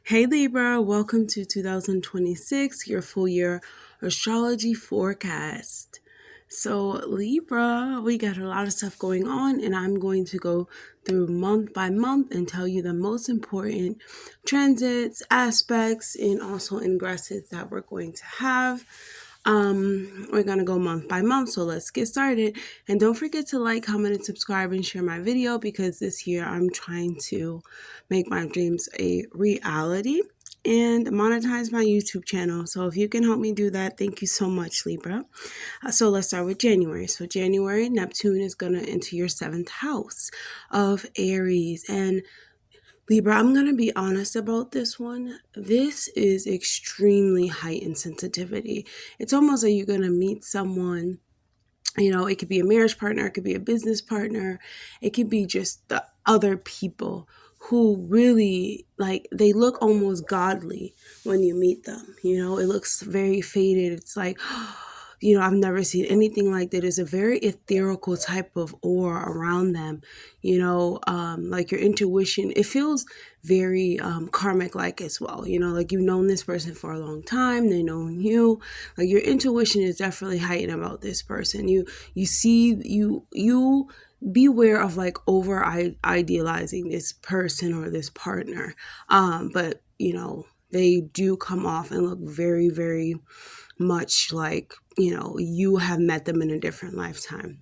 Hey Libra, welcome to 2026, your full year astrology forecast. So, Libra, we got a lot of stuff going on, and I'm going to go through month by month and tell you the most important transits, aspects, and also ingresses that we're going to have. We're gonna go month by month, so let's get started. And don't forget to like, comment, and subscribe and share my video because this year I'm trying to make my dreams a reality and monetize my YouTube channel. So if you can help me do that, thank you so much, Libra. So let's start with January. So January, Neptune is gonna enter your seventh house of Aries. And Libra, I'm going to be honest about this one. This is extremely heightened sensitivity. It's almost like you're going to meet someone, it could be a marriage partner, it could be a business partner, it could be just the other people who really, like, they look almost godly when you meet them. It looks very faded. It's like, I've never seen anything like that. There's a very ethereal type of aura around them, like your intuition. It feels very karmic like as well, like you've known this person for a long time, they know you, like your intuition is definitely heightened about this person. You beware of like over idealizing this person or this partner, but they do come off and look very, very much like, you have met them in a different lifetime.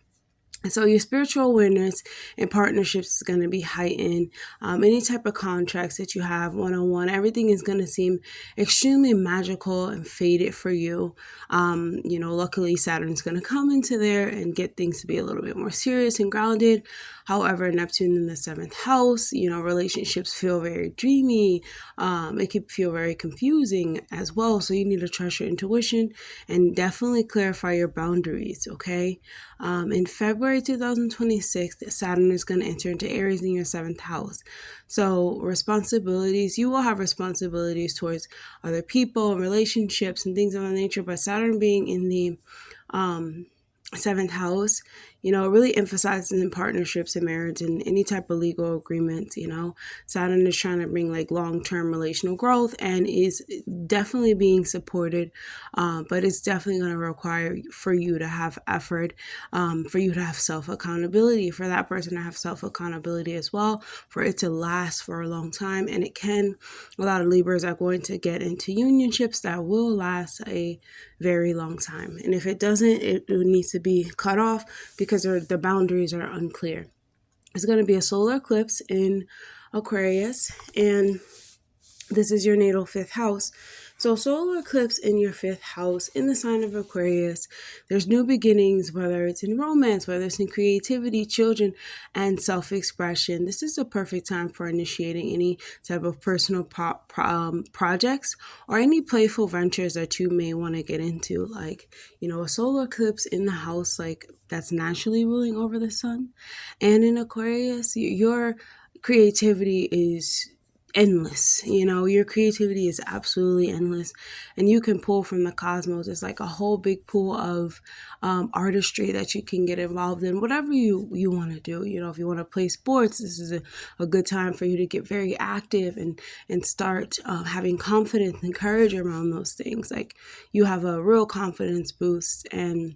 So your spiritual awareness and partnerships is going to be heightened. Any type of contracts that you have one-on-one, everything is going to seem extremely magical and faded for you. Luckily Saturn's going to come into there and get things to be a little bit more serious and grounded. However, Neptune in the seventh house, relationships feel very dreamy. It could feel very confusing as well. So you need to trust your intuition and definitely clarify your boundaries, okay? In February 2026, Saturn is going to enter into Aries in your seventh house. So responsibilities, you will have responsibilities towards other people and relationships and things of that nature, but Saturn being in the seventh house, really emphasizes in partnerships and marriage and any type of legal agreements. Saturn is trying to bring like long-term relational growth and is definitely being supported, but it's definitely going to require for you to have effort, for you to have self-accountability, for that person to have self-accountability as well, for it to last for a long time. And a lot of Libras are going to get into unionships that will last a very long time. And if it doesn't, it needs to be cut off because the boundaries are unclear. It's going to be a solar eclipse in Aquarius, and this is your natal fifth house. So solar eclipse in your fifth house in the sign of Aquarius, there's new beginnings, whether it's in romance, whether it's in creativity, children, and self-expression. This is a perfect time for initiating any type of personal projects or any playful ventures that you may want to get into. Like, a solar eclipse in the house, like that's naturally ruling over the sun. And in Aquarius, your creativity is endless. Your creativity is absolutely endless, and you can pull from the cosmos. It's like a whole big pool of artistry that you can get involved in, whatever you want to do. If you want to play sports, this is a good time for you to get very active and start having confidence and courage around those things. Like, you have a real confidence boost, and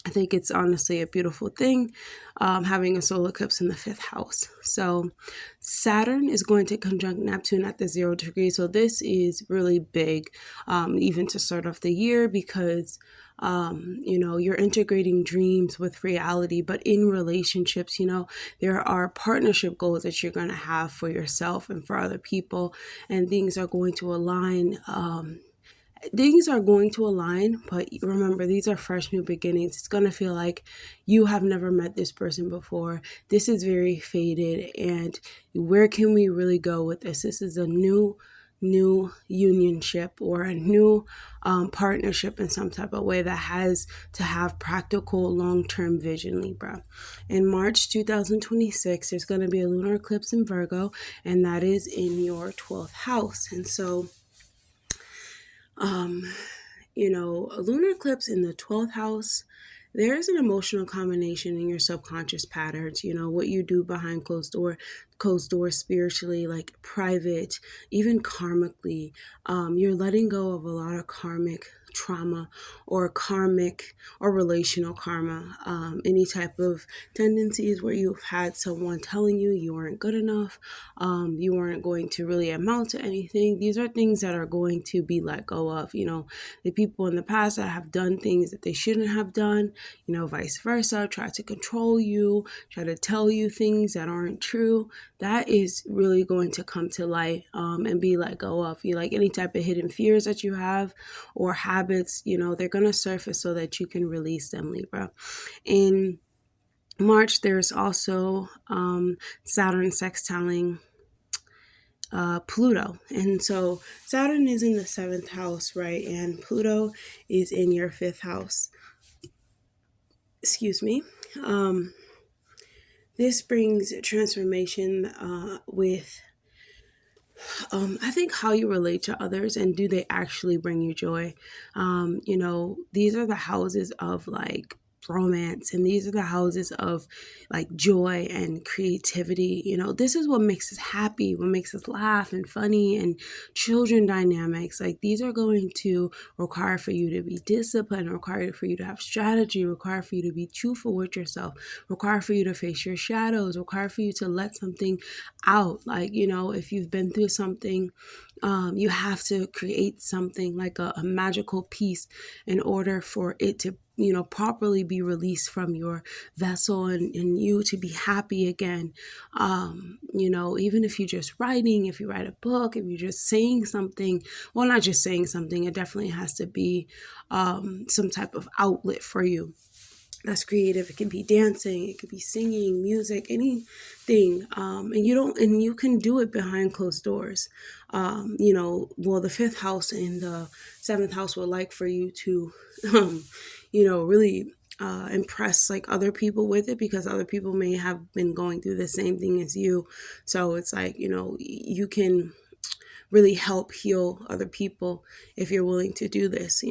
I think it's honestly a beautiful thing, having a solar eclipse in the fifth house. So Saturn is going to conjunct Neptune at the 0 degree. So this is really big, even to start off the year, because you're integrating dreams with reality. But in relationships, there are partnership goals that you're going to have for yourself and for other people, and things are going to align. But remember, these are fresh new beginnings. It's going to feel like you have never met this person before. This is very faded, and where can we really go with this? This is a new unionship or a new partnership in some type of way that has to have practical long-term vision, Libra. In March 2026, there's going to be a lunar eclipse in Virgo, and that is in your 12th house. And so a lunar eclipse in the 12th house, there is an emotional combination in your subconscious patterns, what you do behind closed door. closed doors spiritually, like private, even karmically. You're letting go of a lot of karmic trauma or karmic or relational karma, any type of tendencies where you've had someone telling you you weren't good enough, you weren't going to really amount to anything. These are things that are going to be let go of. The people in the past that have done things that they shouldn't have done, vice versa, try to control you, try to tell you things that aren't true. That is really going to come to light, and be let go of. Like any type of hidden fears that you have or habits, they're going to surface so that you can release them, Libra. In March, there's also Saturn sextiling Pluto. And so Saturn is in the 7th house, right? And Pluto is in your 5th house. Excuse me. This brings transformation with, I think, how you relate to others and do they actually bring you joy. These are the houses of like romance, and these are the houses of like joy and creativity. This is what makes us happy, what makes us laugh and funny, and children dynamics. Like these are going to require for you to be disciplined, require for you to have strategy, require for you to be truthful with yourself, require for you to face your shadows, require for you to let something out. Like, if you've been through something, you have to create something like a magical piece in order for it to properly be released from your vessel, and you to be happy again. Even if you're just writing, if you write a book, if you're just saying something, well, not just saying something, it definitely has to be some type of outlet for you. That's creative. It can be dancing, it could be singing, music, anything. And you can do it behind closed doors. The 5th house and the 7th house would like for you to, really impress like other people with it, because other people may have been going through the same thing as you. So it's like, you can really help heal other people if you're willing to do this.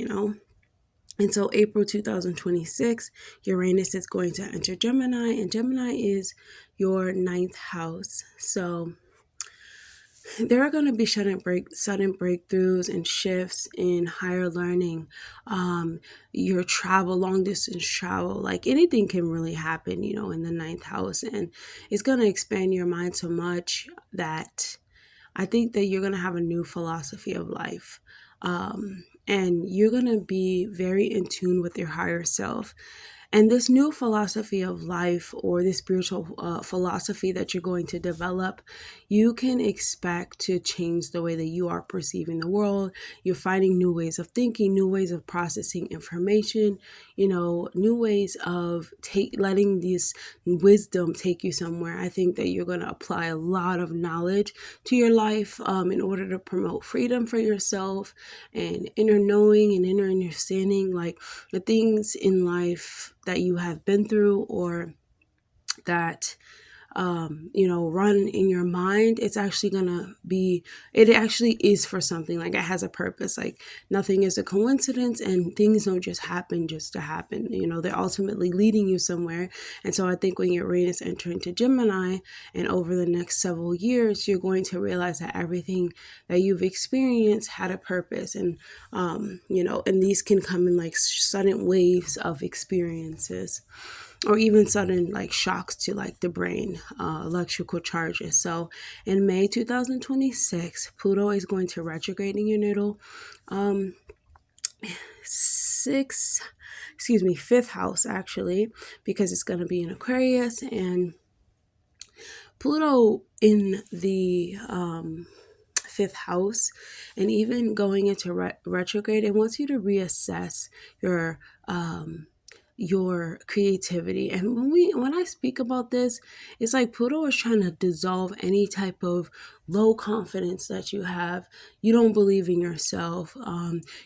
And so April 2026, Uranus is going to enter Gemini, and Gemini is your 9th house. So there are going to be sudden breakthroughs and shifts in higher learning, your travel, long distance travel, like anything can really happen, in the 9th house. And it's going to expand your mind so much that I think that you're going to have a new philosophy of life. And you're going to be very in tune with your higher self. And this new philosophy of life, or this spiritual philosophy that you're going to develop, you can expect to change the way that you are perceiving the world. You're finding new ways of thinking, new ways of processing information, new ways of letting this wisdom take you somewhere. I think that you're going to apply a lot of knowledge to your life in order to promote freedom for yourself and inner knowing and inner understanding, like the things in life that you have been through or that run in your mind. It's actually it actually is for something. Like it has a purpose. Like nothing is a coincidence, and things don't just happen just to happen. They're ultimately leading you somewhere. And so I think when Uranus enter into Gemini, and over the next several years, you're going to realize that everything that you've experienced had a purpose. And and these can come in like sudden waves of experiences, or even sudden like shocks to like the brain, electrical charges. So in May 2026, Pluto is going to retrograde in your natal 5th house, actually, because it's going to be in Aquarius. And Pluto in the 5th house, and even going into retrograde, it wants you to reassess your creativity. And when I speak about this, it's like Pluto is trying to dissolve any type of low confidence that you have. You don't believe in yourself.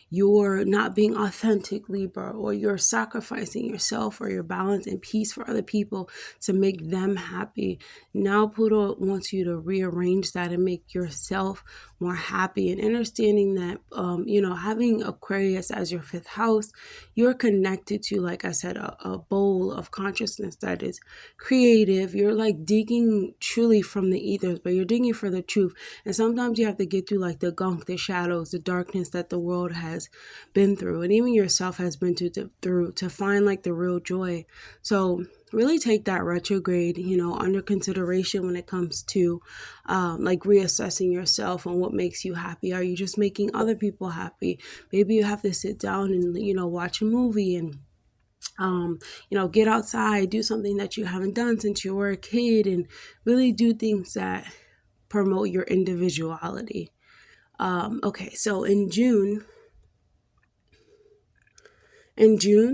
You're not being authentic, Libra, or you're sacrificing yourself or your balance and peace for other people to make them happy. Now Pluto wants you to rearrange that and make yourself more happy, and understanding that, having Aquarius as your 5th house, you're connected to, like I said, a bowl of consciousness that is creative. You're like digging truly from the ethers, but you're digging for the truth. And sometimes you have to get through like the gunk, the shadows, the darkness that the world has been through, and even yourself has been through to find like the real joy. So really take that retrograde, under consideration when it comes to like reassessing yourself and what makes you happy. Are you just making other people happy? Maybe you have to sit down and, watch a movie and get outside, do something that you haven't done since you were a kid, and really do things that promote your individuality. Okay, so in June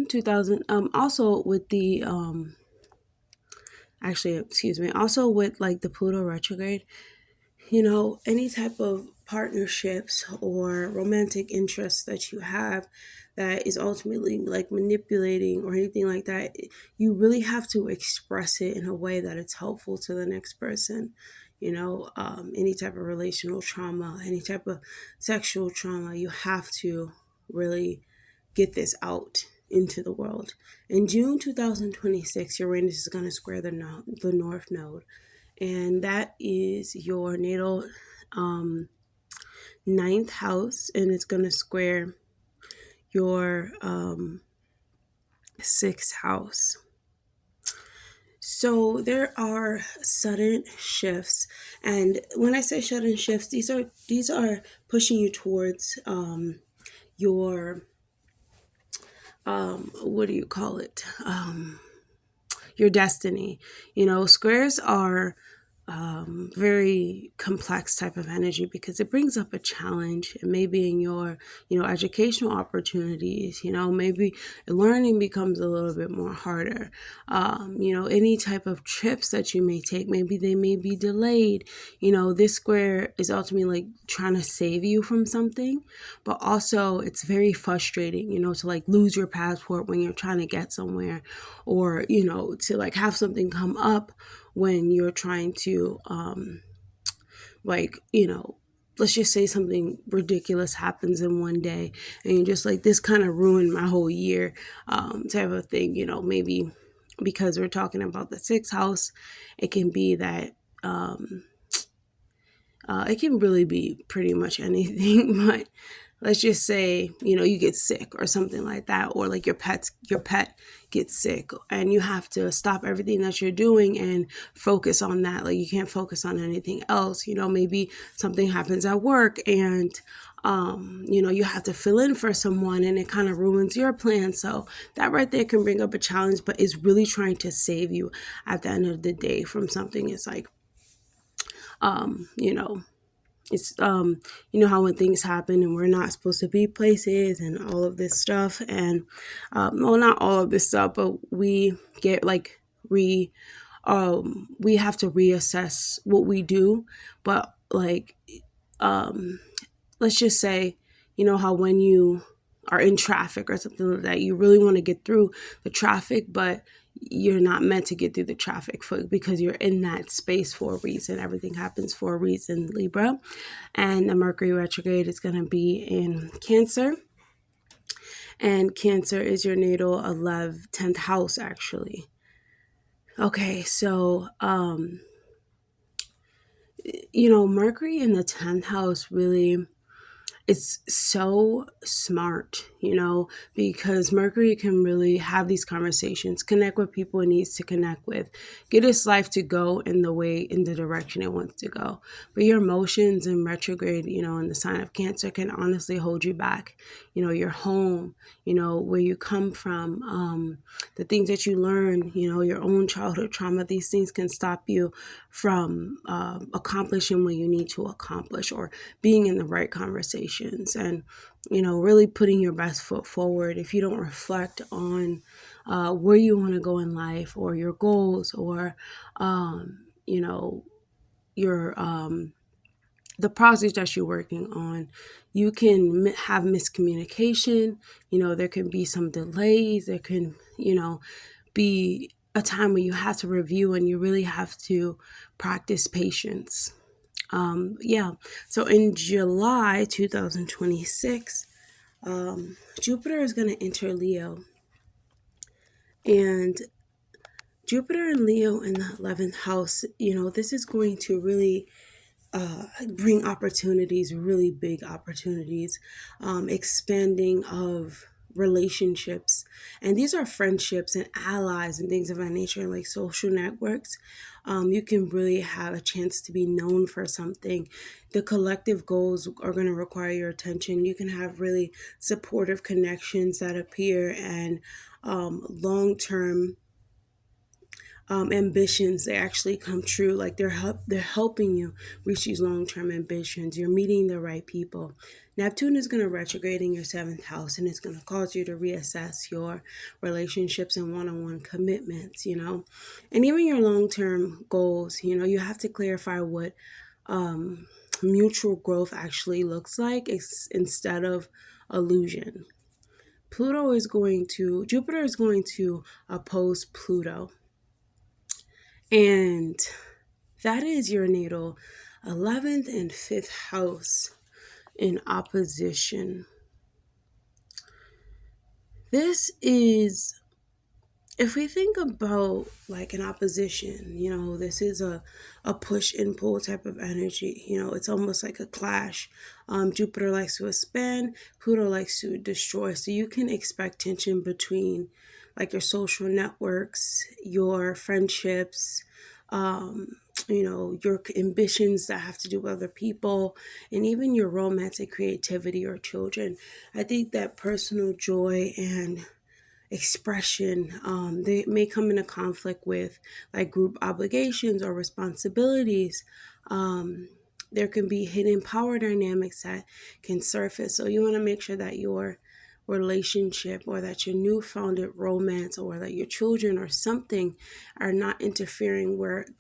2000, also with the also with like the Pluto retrograde, any type of partnerships or romantic interests that you have that is ultimately like manipulating or anything like that, you really have to express it in a way that it's helpful to the next person. Any type of relational trauma, any type of sexual trauma, you have to really get this out into the world. In June 2026, Uranus is going to square the North Node, and that is your natal ninth house, and it's going to square your sixth house. So there are sudden shifts, and when I say sudden shifts, these are pushing you towards your what do you call it? Your destiny. Squares are very complex type of energy because it brings up a challenge. And maybe in your educational opportunities, maybe learning becomes a little bit more harder. Any type of trips that you may take, maybe they may be delayed. This square is ultimately like trying to save you from something, but also it's very frustrating, to like lose your passport when you're trying to get somewhere, or to like have something come up when you're trying to let's just say something ridiculous happens in one day and you're just like, this kind of ruined my whole year, type of thing. Maybe because we're talking about the sixth house, it can be that it can really be pretty much anything. But let's just say, you get sick or something like that, or like your pet gets sick and you have to stop everything that you're doing and focus on that. Like you can't focus on anything else. Maybe something happens at work and you have to fill in for someone and it kind of ruins your plan. So that right there can bring up a challenge, but is really trying to save you at the end of the day from something. It's like, it's how when things happen and we're not supposed to be places and all of this stuff, and well, not all of this stuff, but we get like we have to reassess what we do. But like let's just say, how when you are in traffic or something like that, you really want to get through the traffic, but you're not meant to get through the traffic because you're in that space for a reason. Everything happens for a reason, Libra. And the Mercury retrograde is going to be in Cancer. And Cancer is your natal 10th house, actually. Okay, so, Mercury in the 10th house really, it's so smart, because Mercury can really have these conversations, connect with people it needs to connect with, get its life to go in the direction it wants to go. But your emotions in retrograde, in the sign of Cancer, can honestly hold you back. Your home, where you come from, the things that you learn, your own childhood trauma, these things can stop you from accomplishing what you need to accomplish, or being in the right conversations, and really putting your best foot forward. If you don't reflect on where you want to go in life, or your goals, or your the project that you're working on, you can have miscommunication. There can be some delays. There can be a time where you have to review, and you really have to practice patience. So in July 2026, Jupiter is going to enter Leo, And Jupiter and Leo in the 11th house, this is going to really bring opportunities, really big opportunities, expanding of relationships. And these are friendships and allies and things of that nature, like social networks. You can really have a chance to be known for something. The collective goals are going to require your attention. You can have really supportive connections that appear, and long-term ambitions, they actually come true. Like they're helping you reach these long-term ambitions. You're meeting the right people. Neptune is going to retrograde in your 7th house, and it's going to cause you to reassess your relationships and one-on-one commitments, and even your long-term goals. You have to clarify what mutual growth actually looks like, instead of illusion. Jupiter is going to oppose Pluto, and that is your natal 11th and 5th house in opposition. This is, if we think about like an opposition, this is a push and pull type of energy. It's almost like a clash. Jupiter likes to expand, Pluto likes to destroy. So you can expect tension between like your social networks, your friendships, your ambitions that have to do with other people, and even your romantic creativity or children. I think that personal joy and expression, they may come into conflict with like group obligations or responsibilities. There can be hidden power dynamics that can surface. So you want to make sure that your relationship, or that your new founded romance, or that your children or something are not interfering with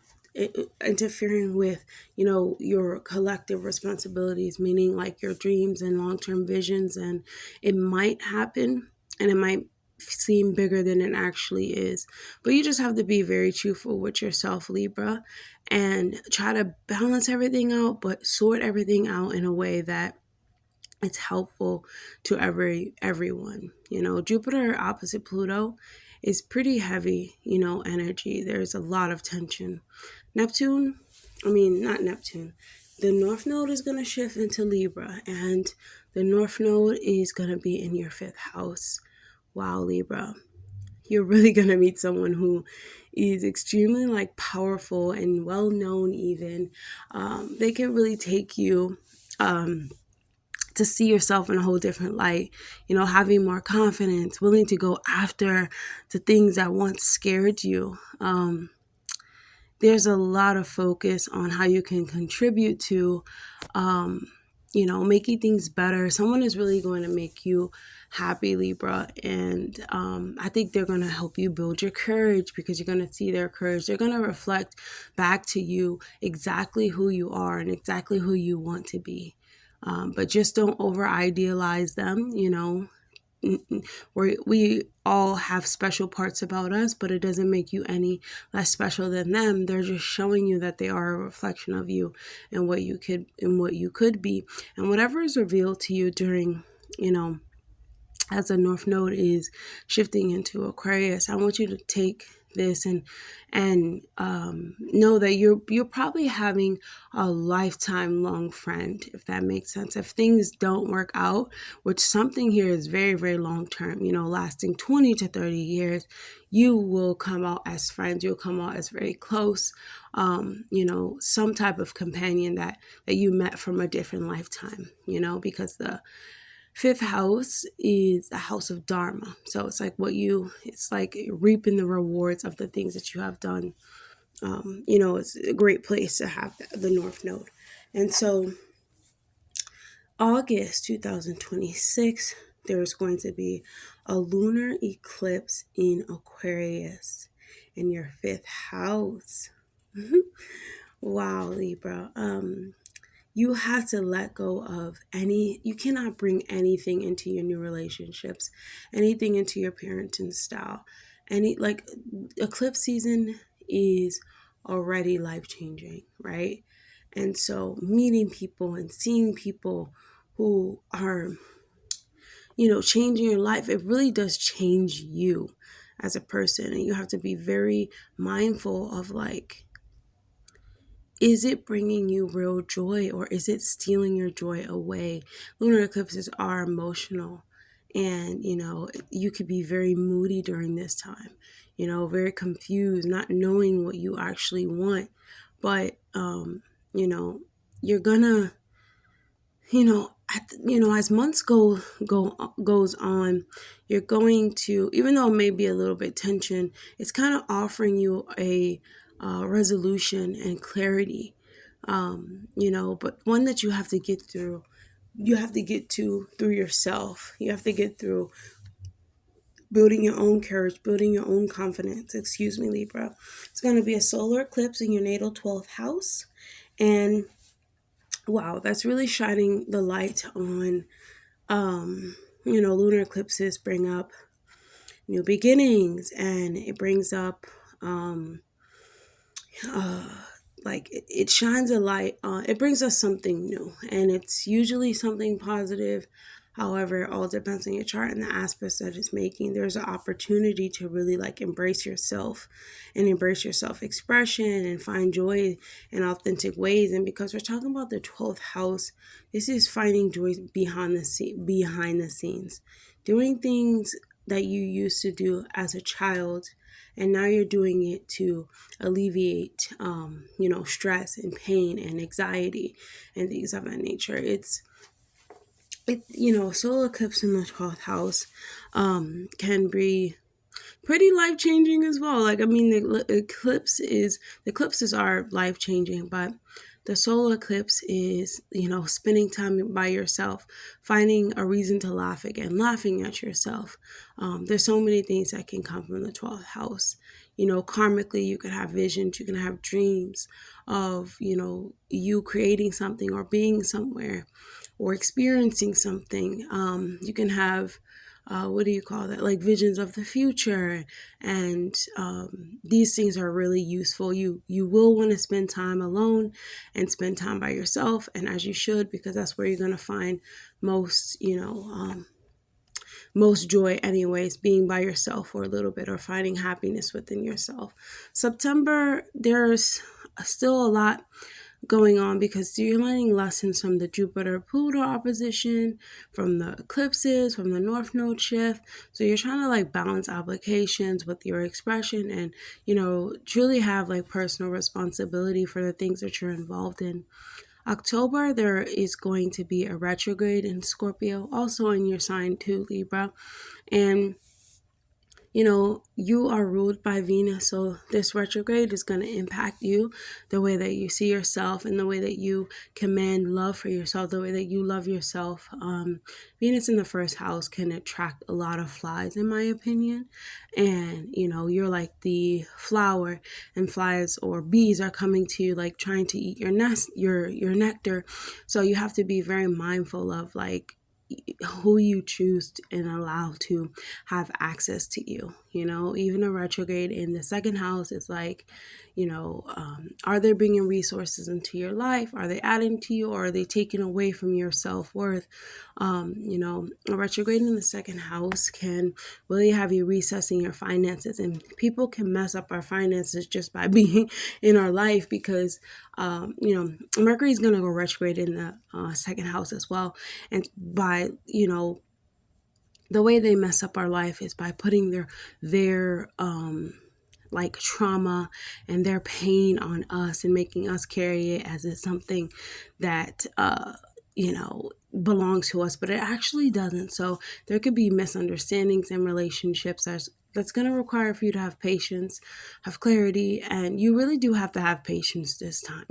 your collective responsibilities, meaning like your dreams and long-term visions. And it might happen, and it might seem bigger than it actually is, but you just have to be very truthful with yourself, Libra, and try to balance everything out, but sort everything out in a way that it's helpful to everyone. Jupiter opposite Pluto is pretty heavy, energy. There's a lot of tension. Not Neptune. The North Node is going to shift into Libra, and the North Node is going to be in your 5th house. Wow, Libra. You're really going to meet someone who is extremely like powerful and well known, even. They can really take you to see yourself in a whole different light, having more confidence, willing to go after the things that once scared you. There's a lot of focus on how you can contribute to, making things better. Someone is really going to make you happy, Libra. And I think they're going to help you build your courage, because you're going to see their courage. They're going to reflect back to you exactly who you are and exactly who you want to be. But just don't over idealize them. We all have special parts about us, but it doesn't make you any less special than them. They're just showing you that they are a reflection of you and what you could be. And whatever is revealed to you during, as the North Node is shifting into Aquarius, I want you to take this and know that you're probably having a lifetime long friend, if that makes sense. If things don't work out, which something here is very, very long term, lasting 20 to 30 years, you will come out as friends. You'll come out as very close, some type of companion that you met from a different lifetime, because the 5th house is a house of dharma. So it's like reaping the rewards of the things that you have done. It's a great place to have the North Node. And so August 2026, there's going to be a lunar eclipse in Aquarius in your 5th house. Wow, Libra. You have to let go of you cannot bring anything into your new relationships, anything into your parenting style. Eclipse season is already life-changing, right? And so meeting people and seeing people who are, changing your life, it really does change you. as a person, and you have to be very mindful of like, is it bringing you real joy or is it stealing your joy away? Lunar eclipses are emotional, and you could be very moody during this time, very confused, not knowing what you actually want. But you know you're gonna, as months goes on, you're going to, even though it may be a little bit tension, it's kind of offering you a resolution and clarity, but one that you have to get through. You have to get to through yourself. You have to get through building your own courage, building your own confidence. Excuse me, Libra. It's going to be a solar eclipse in your natal 12th house. And wow, that's really shining the light on, lunar eclipses bring up new beginnings, and it brings up, like it shines a light on, it brings us something new, and it's usually something positive. However, it all depends on your chart and the aspects that it's making. There's an opportunity to really like embrace yourself and embrace your self-expression and find joy in authentic ways. And because we're talking about the 12th house, this is finding joy behind the scenes, doing things that you used to do as a child, and now you're doing it to alleviate stress and pain and anxiety and things of that nature. Solar eclipse in the 12th house can be pretty life changing as well. Like, I mean, the eclipses are life changing, but the solar eclipse is, spending time by yourself, finding a reason to laugh again, laughing at yourself. There's so many things that can come from the 12th house. Karmically, you can have visions, you can have dreams of, you creating something or being somewhere or experiencing something. You can have, what do you call that? Like visions of the future. And these things are really useful. You will want to spend time alone and spend time by yourself, and as you should, because that's where you're going to find most, most joy anyways, being by yourself for a little bit or finding happiness within yourself. September, there's still a lot going on because you're learning lessons from the Jupiter-Pluto opposition, from the eclipses, from the North Node shift. So you're trying to like balance obligations with your expression and, truly have like personal responsibility for the things that you're involved in. October, there is going to be a retrograde in Scorpio, also in your sign too, Libra. And you are ruled by Venus, so this retrograde is going to impact you, the way that you see yourself and the way that you command love for yourself, the way that you love yourself. Venus in the first house can attract a lot of flies, in my opinion. And, you're like the flower, and flies or bees are coming to you, like trying to eat your nectar. So you have to be very mindful of like who you choose and allow to have access to you. Even a retrograde in the second house is like, are they bringing resources into your life? Are they adding to you, or are they taking away from your self-worth? A retrograde in the second house can really have you reassessing your finances, and people can mess up our finances just by being in our life because Mercury is going to go retrograde in the second house as well. And by, the way they mess up our life is by putting their like trauma and their pain on us and making us carry it as it's something that belongs to us, but it actually doesn't. So there could be misunderstandings in relationships that's going to require for you to have patience, have clarity, and you really do have to have patience this time.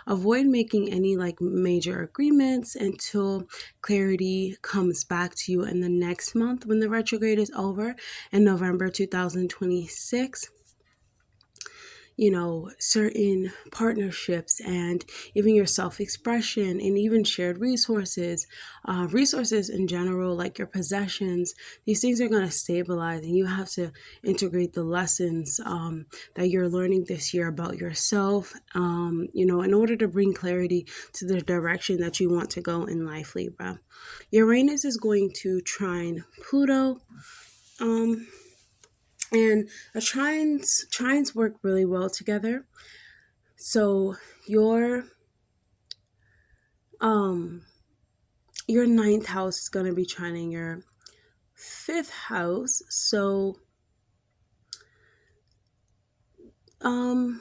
Avoid making any like major agreements until clarity comes back to you in the next month when the retrograde is over in November 2026. Certain partnerships and even your self-expression and even shared resources in general, like your possessions, these things are going to stabilize, and you have to integrate the lessons that you're learning this year about yourself, in order to bring clarity to the direction that you want to go in life, Libra. Uranus is going to trine Pluto And trines work really well together. So um your ninth house is going to be trining your fifth house. So um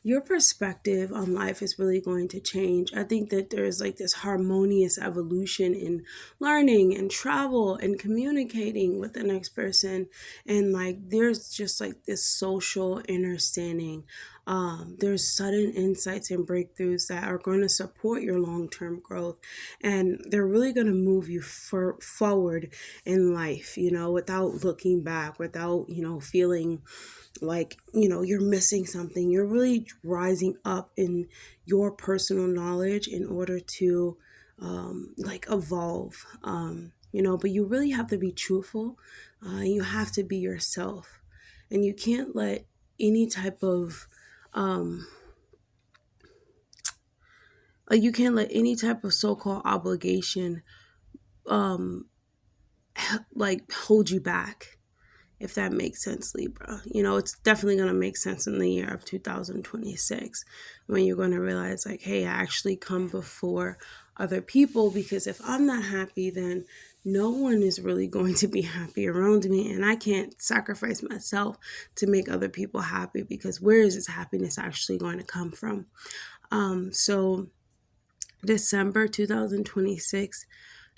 your perspective on life is really going to change. I think that there's like this harmonious evolution in learning and travel and communicating with the next person. And like there's just like this social understanding. There's sudden insights and breakthroughs that are going to support your long-term growth. And they're really going to move you forward in life, without looking back, without, feeling like you're missing something. You're really rising up in your personal knowledge in order to like evolve, but you really have to be truthful. You have to be yourself, and you can't let any type of um, so-called obligation like hold you back, if that makes sense, Libra. It's definitely going to make sense in the year of 2026 when you're going to realize, like, hey, I actually come before other people, because if I'm not happy, then no one is really going to be happy around me. And I can't sacrifice myself to make other people happy, because where is this happiness actually going to come from? So December 2026,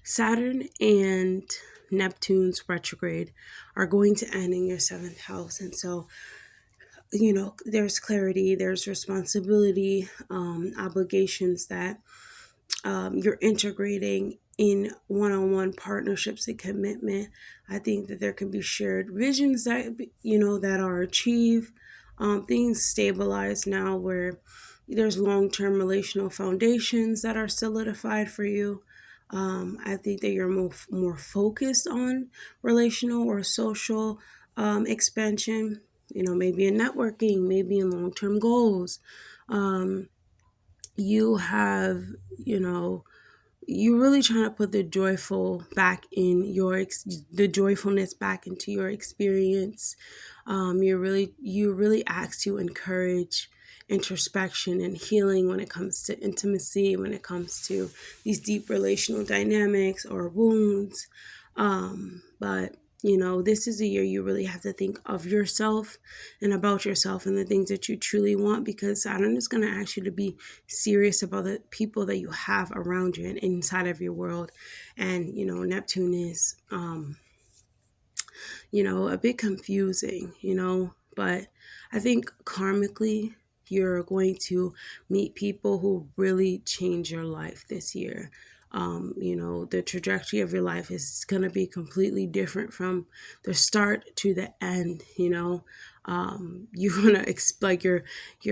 Saturn and Neptune's retrograde are going to end in your seventh house. And so, there's clarity, there's responsibility, obligations that you're integrating in one-on-one partnerships and commitment. I think that there can be shared visions that, that are achieved. Things stabilize now where there's long-term relational foundations that are solidified for you. I think that you're more focused on relational or social expansion, maybe in networking, maybe in long-term goals. You have, you're really trying to put the the joyfulness back into your experience. You really ask to encourage introspection and healing when it comes to intimacy, when it comes to these deep relational dynamics or wounds. But this is a year you really have to think of yourself and about yourself and the things that you truly want, because Saturn is going to ask you to be serious about the people that you have around you and inside of your world. And Neptune is a bit confusing, but I think karmically you're going to meet people who really change your life this year. The trajectory of your life is going to be completely different from the start to the end. You're gonna like your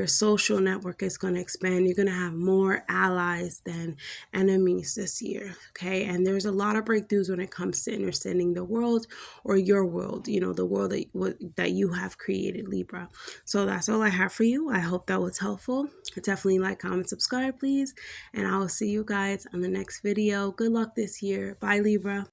social network is gonna expand. You're gonna have more allies than enemies this year. Okay, and there's a lot of breakthroughs when it comes to understanding the world, or your world. The world that you have created, Libra. So that's all I have for you. I hope that was helpful. Definitely like, comment, subscribe, please, and I will see you guys on the next video. Good luck this year. Bye, Libra.